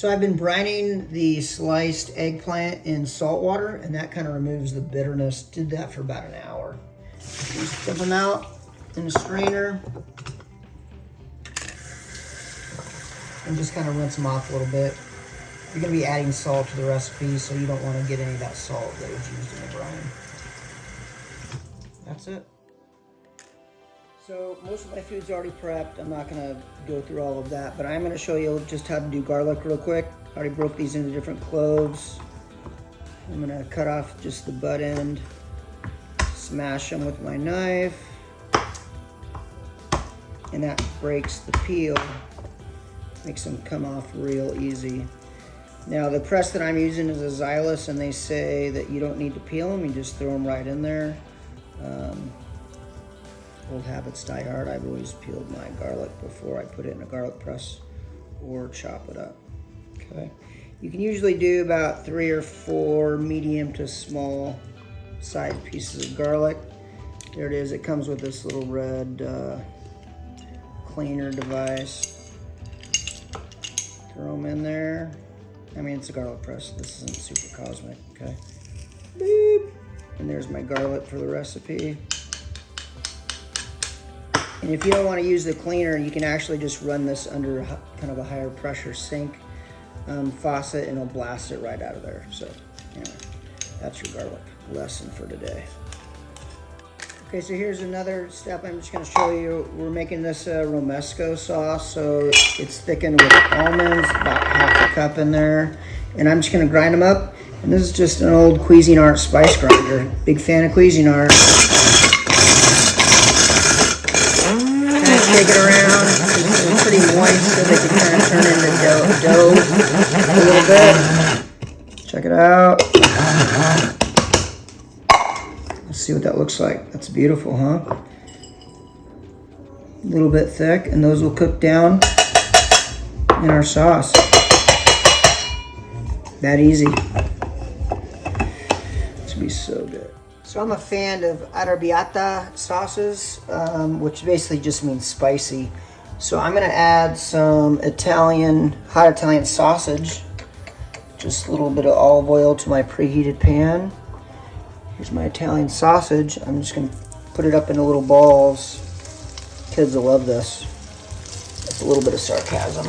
So I've been brining the sliced eggplant in salt water, and that kind of removes the bitterness. Did that for about an hour. Just dump them out in a strainer and just kind of rinse them off a little bit. You're going to be adding salt to the recipe, so you don't want to get any of that salt that was used in the brine. That's it. So most of my food's already prepped. I'm not gonna go through all of that, but I'm gonna show you just how to do garlic real quick. I already broke these into different cloves. I'm gonna cut off just the butt end, smash them with my knife, and that breaks the peel, makes them come off real easy. Now the press that I'm using is a Xylus, and they say that you don't need to peel them, you just throw them right in there. Old habits die hard. I've always peeled my garlic before I put it in a garlic press or chop it up. Okay, you can usually do about 3 or 4 medium to small sized pieces of garlic. There it is. It comes with this little red cleaner device. Throw them in there. I mean, it's a garlic press. This isn't super cosmic. Okay. Beep. And there's my garlic for the recipe. And if you don't want to use the cleaner, you can actually just run this under kind of a higher pressure sink faucet, and it'll blast it right out of there. So anyway, that's your garlic lesson for today. Okay, so here's another step I'm just going to show you. We're making this Romesco sauce, so it's thickened with almonds, about half a cup in there. And I'm just going to grind them up. And this is just an old Cuisinart spice grinder. Big fan of Cuisinart. Shake it around. It's pretty moist, so they can kind of turn into dough a little bit. Check it out. Let's see what that looks like. That's beautiful, huh? A little bit thick, and those will cook down in our sauce. That easy. This will be so good. So I'm a fan of arrabbiata sauces, which basically just means spicy. So I'm gonna add some hot Italian sausage. Just a little bit of olive oil to my preheated pan. Here's my Italian sausage. I'm just gonna put it up into little balls. Kids will love this. It's a little bit of sarcasm.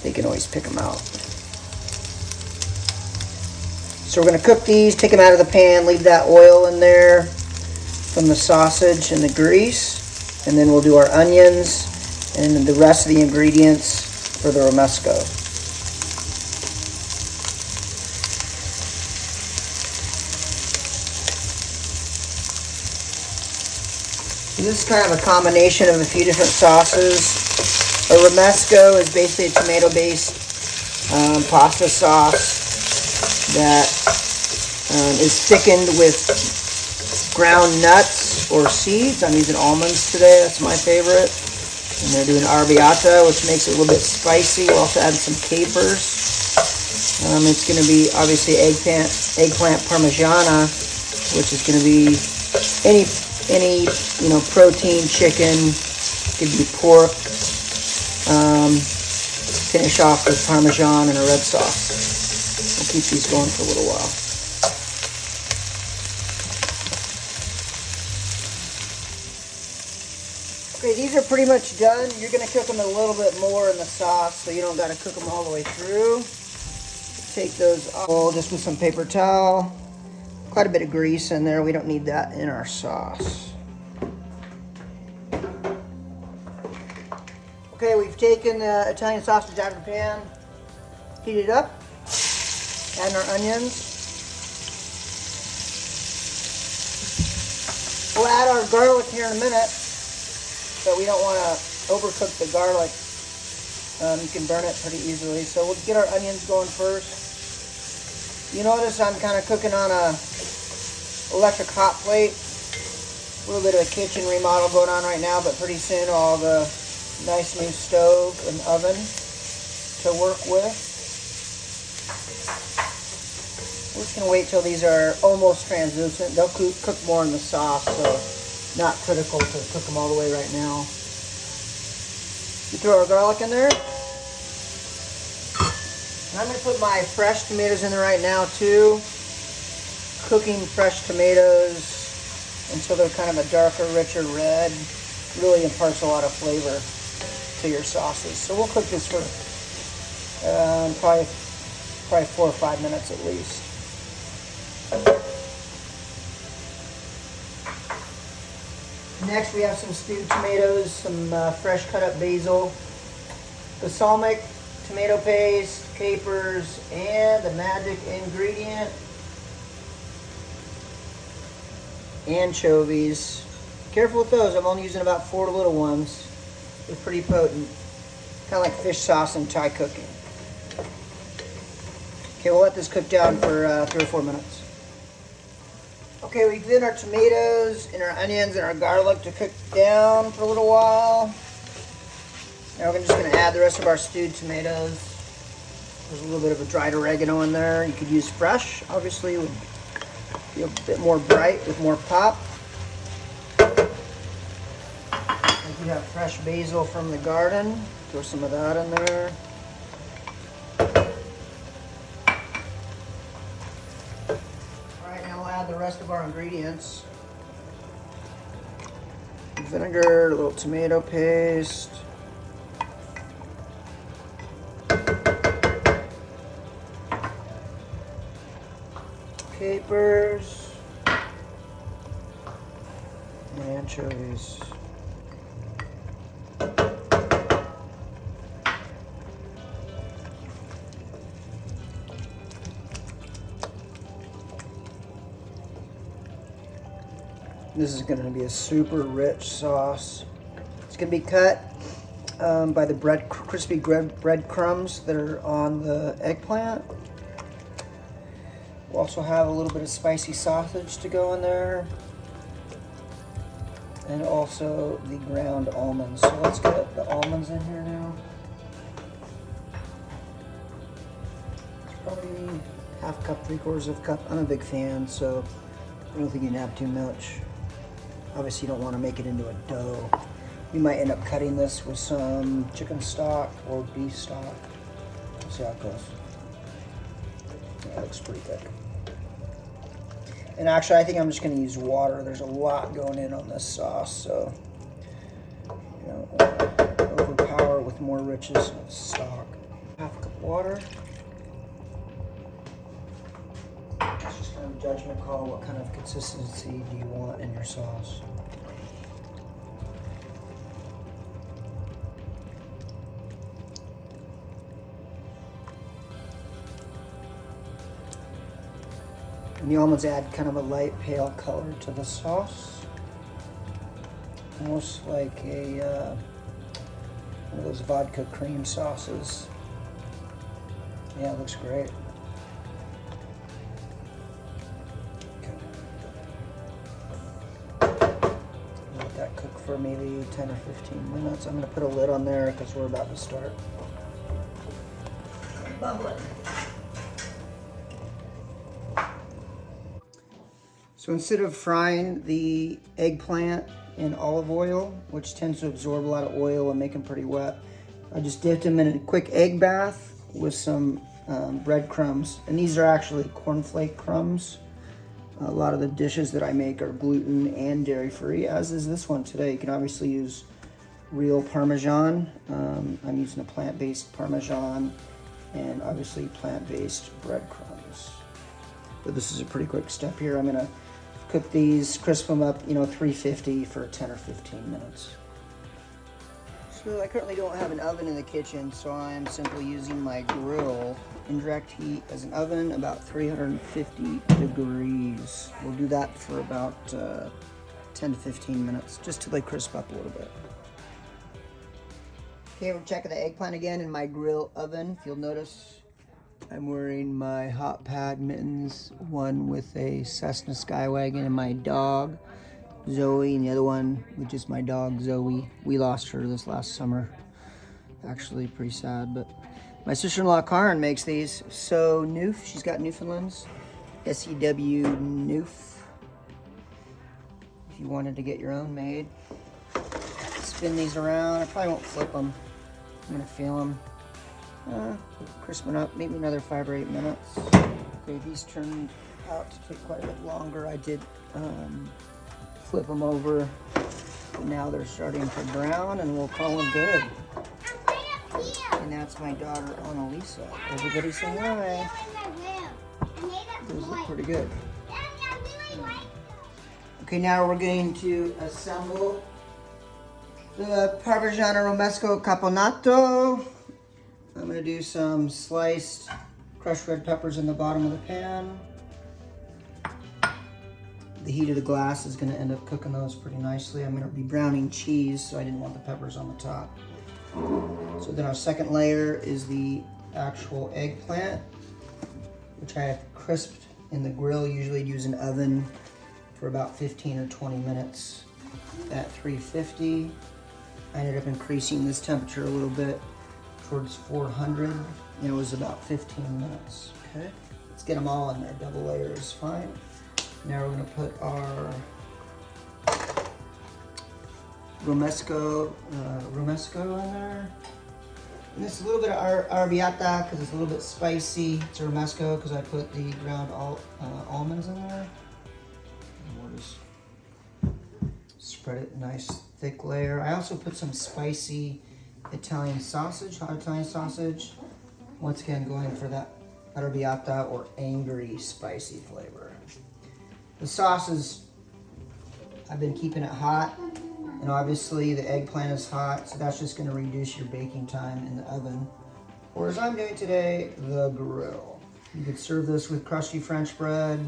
They can always pick them out. So we're going to cook these, take them out of the pan, leave that oil in there from the sausage and the grease, and then we'll do our onions and the rest of the ingredients for the Romesco. So this is kind of a combination of a few different sauces. A Romesco is basically a tomato-based pasta sauce that is thickened with ground nuts or seeds. I'm using almonds today. That's my favorite. And they're doing arrabbiata, which makes it a little bit spicy. We'll also add some capers. It's going to be obviously eggplant Parmigiana, which is going to be any protein, chicken, could be pork. Finish off with Parmesan and a red sauce. We'll keep these going for a little while. Okay, these are pretty much done. You're going to cook them a little bit more in the sauce, so you don't got to cook them all the way through. Take those off just with some paper towel. Quite a bit of grease in there. We don't need that in our sauce. Okay, we've taken the Italian sausage out of the pan, heated it up, add our onions. We'll add our garlic here in a minute, but we don't want to overcook the garlic. You can burn it pretty easily. So we'll get our onions going first. You notice I'm kind of cooking on a electric hot plate. A little bit of a kitchen remodel going on right now, but pretty soon I'll have a nice new stove and oven to work with. We're just going to wait till these are almost translucent. They'll cook more in the sauce, so not critical to cook them all the way right now. We throw our garlic in there. And I'm going to put my fresh tomatoes in there right now too. Cooking fresh tomatoes until they're kind of a darker, richer red really imparts a lot of flavor to your sauces. So we'll cook this for probably 4 or 5 minutes at least. Next we have some stewed tomatoes, some fresh cut up basil, balsamic, tomato paste, capers, and the magic ingredient, anchovies. Careful with those, I'm only using about 4 little ones. They're pretty potent. Kind of like fish sauce in Thai cooking. Okay, we'll let this cook down for 3 or 4 minutes. Okay, we've in our tomatoes and our onions and our garlic to cook down for a little while. Now we're just going to add the rest of our stewed tomatoes. There's a little bit of a dried oregano in there. You could use fresh, obviously it would be a bit more bright with more pop. I do have fresh basil from the garden. Throw some of that in there. Add the rest of our ingredients. Vinegar, a little tomato paste, capers, and anchovies. This is going to be a super rich sauce. It's going to be cut by the crispy breadcrumbs that are on the eggplant. We'll also have a little bit of spicy sausage to go in there. And also the ground almonds. So let's get the almonds in here now. It's probably half cup, 3/4 of a cup. I'm a big fan, so I don't think you can have too much. Obviously, you don't want to make it into a dough. You might end up cutting this with some chicken stock or beef stock. Let's see how it goes. Yeah, it looks pretty thick. And actually, I think I'm just going to use water. There's a lot going in on this sauce, so you know, overpower it with more richness of stock. Half a cup of water. It's just kind of a judgment call. What kind of consistency do you want in your sauce? And the almonds add kind of a light pale color to the sauce. Almost like a one of those vodka cream sauces. Yeah, it looks great. Let that cook for maybe 10 or 15 minutes. I'm going to put a lid on there because we're about to start bubbling. So instead of frying the eggplant in olive oil, which tends to absorb a lot of oil and make them pretty wet, I just dipped them in a quick egg bath with some breadcrumbs. And these are actually cornflake crumbs. A lot of the dishes that I make are gluten and dairy-free, as is this one today. You can obviously use real Parmesan. I'm using a plant-based Parmesan and obviously plant-based breadcrumbs. But this is a pretty quick step here. I'm gonna cook these, crisp them up, 350 for 10 or 15 minutes. So I currently don't have an oven in the kitchen, so I'm simply using my grill. Indirect heat as an oven, about 350 degrees. We'll do that for about 10 to 15 minutes, just till they crisp up a little bit. Okay, we're checking the eggplant again in my grill oven. If you'll notice, I'm wearing my hot pad mittens, one with a Cessna Skywagon and my dog, Zoe, and the other one with just my dog, Zoe. We lost her this last summer. Actually, pretty sad, but my sister-in-law, Karen, makes these. So, Noof, she's got Newfoundlands, SEW Noof. If you wanted to get your own made. Spin these around. I probably won't flip them. I'm gonna feel them. Crisping up, maybe another 5 or 8 minutes. Okay, these turned out to take quite a bit longer. I did flip them over. Now they're starting to brown, and we'll call them good. And that's my daughter, Annalisa. Everybody say hi. Those look pretty good. Okay, now we're going to assemble the Parmigiana Romesco Caponata. I'm going to do some sliced crushed red peppers in the bottom of the pan. The heat of the glass is going to end up cooking those pretty nicely. I'm going to be browning cheese, so I didn't want the peppers on the top. So then our second layer is the actual eggplant, which I have crisped in the grill. Usually use an oven for about 15 or 20 minutes at 350. I ended up increasing this temperature a little bit towards 400, and it was about 15 minutes. Okay, let's get them all in there. Double layer is fine. Now we're going to put our Romesco in there. And this is a little bit of arrabbiata because it's a little bit spicy. It's Romesco because I put the ground almonds in there. And we'll just spread it nice thick layer. I also put some spicy Italian sausage, hot Italian sausage. Once again, going for that arrabbiata or angry spicy flavor. The sauce is, I've been keeping it hot, and obviously the eggplant is hot, so that's just going to reduce your baking time in the oven. Or as I'm doing today, the grill. You could serve this with crusty French bread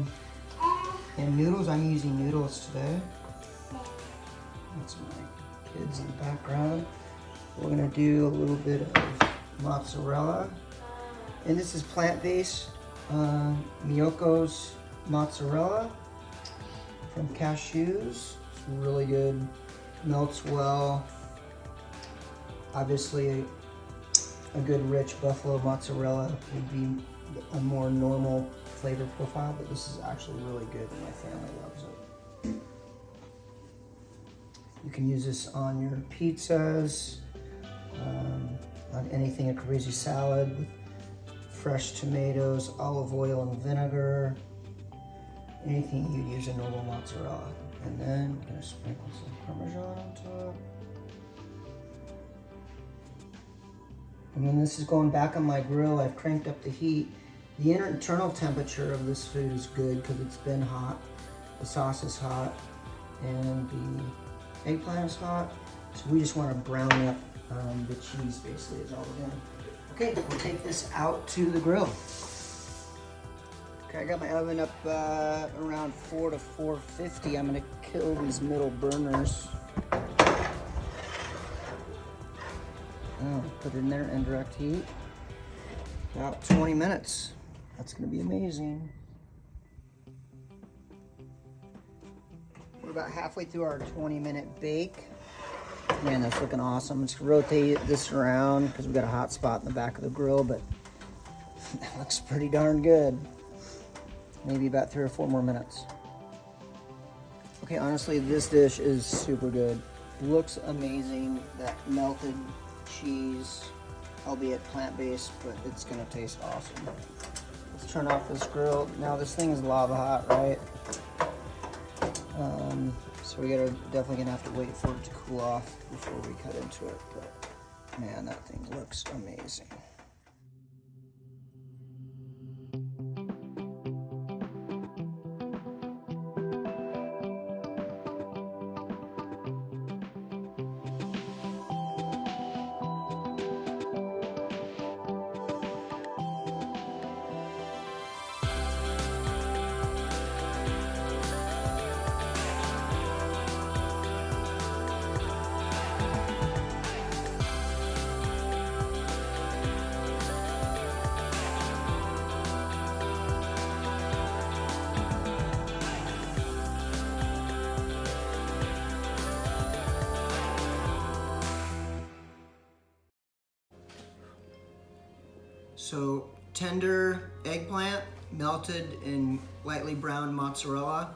and noodles. I'm using noodles today. That's my kids in the background. We're going to do a little bit of mozzarella. And this is plant-based, Miyoko's mozzarella from cashews. It's really good, melts well. Obviously a good rich buffalo mozzarella would be a more normal flavor profile, but this is actually really good and my family loves it. You can use this on your pizzas, on anything, a caprese salad with fresh tomatoes, olive oil and vinegar, anything you'd use a normal mozzarella. And then I'm gonna sprinkle some Parmesan on top. And when this is going back on my grill, I've cranked up the heat. The internal temperature of this food is good because it's been hot, the sauce is hot, and the eggplant is hot. So we just want to brown up the cheese basically is all we're doing. Okay, we'll take this out to the grill. Okay, I got my oven up around 4 to 450. I'm gonna kill these middle burners. Put it in there, indirect heat. About 20 minutes. That's gonna be amazing. We're about halfway through our 20-minute bake. Man, that's looking awesome. Let's rotate this around because we've got a hot spot in the back of the grill, but that looks pretty darn good. Maybe about 3 or 4 more minutes. Okay, honestly, this dish is super good. Looks amazing. That melted cheese, albeit plant-based, but it's gonna taste awesome. Let's turn off this grill. Now this thing is lava hot, right? So we definitely gonna have to wait for it to cool off before we cut into it. But man, that thing looks amazing. So tender eggplant, melted in lightly browned mozzarella,